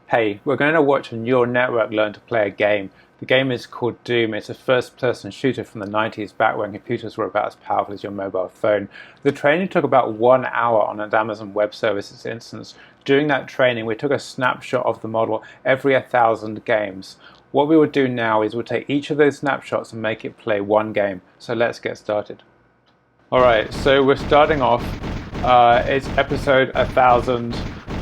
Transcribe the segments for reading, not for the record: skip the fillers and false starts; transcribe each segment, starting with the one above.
Hey, we're going to watch a neural network learn to play a game. The game is called Doom. It's a first-person shooter from the 90s, back when computers were about as powerful as your mobile phone. The training took about 1 hour on an Amazon Web Services instance. During that training, we took a snapshot of the model every 1,000 games. What we will do now is we'll take each of those snapshots and make it play one game. So let's get started. Alright, so we're starting off. It's episode 1000.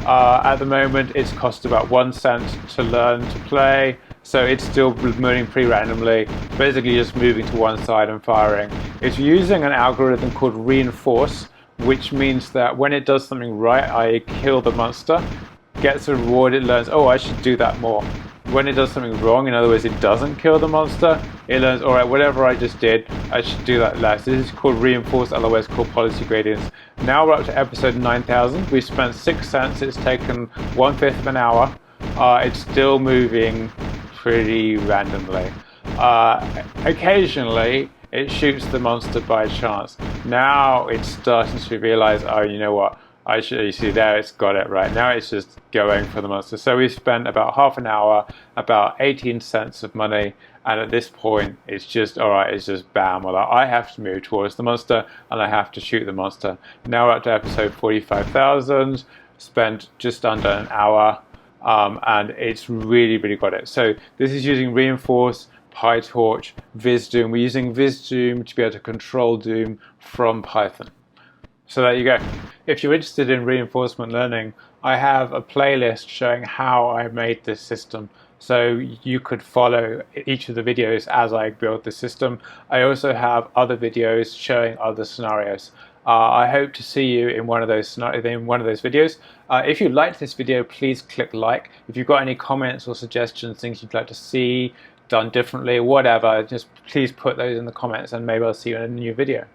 At the moment, it's cost about 1 cent to learn to play, so it's still moving pretty randomly, basically just moving to one side and firing. It's using an algorithm called reinforce, which means that when it does something right, I kill the monster, gets a reward, it learns, oh, I should do that more. When it does something wrong, in other words, it doesn't kill the monster, it learns, all right, whatever I just did, I should do that less. This is called reinforced, otherwise called policy gradients. Now we're up to episode 9000. We've spent 6 cents. It's taken 1/5 of an hour. It's still moving pretty randomly. Occasionally, it shoots the monster by chance. Now it's starting to realize, oh, you know what? You see there, it's got it right. Now it's just going for the monster. So we spent about half an hour, about 18 cents of money, and at this point, it's just, all right, it's just bam. Well, I have to move towards the monster, and I have to shoot the monster. Now we're up to episode 45,000, spent just under an hour, and it's really, really got it. So this is using Reinforce, PyTorch, ViZDoom. We're using ViZDoom to be able to control Doom from Python. So there you go. If you're interested in reinforcement learning, I have a playlist showing how I made this system. So you could follow each of the videos as I build the system. I also have other videos showing other scenarios. I hope to see you in one of those videos. If you liked this video, please click like. If you've got any comments or suggestions, things you'd like to see done differently, whatever, just please put those in the comments and maybe I'll see you in a new video.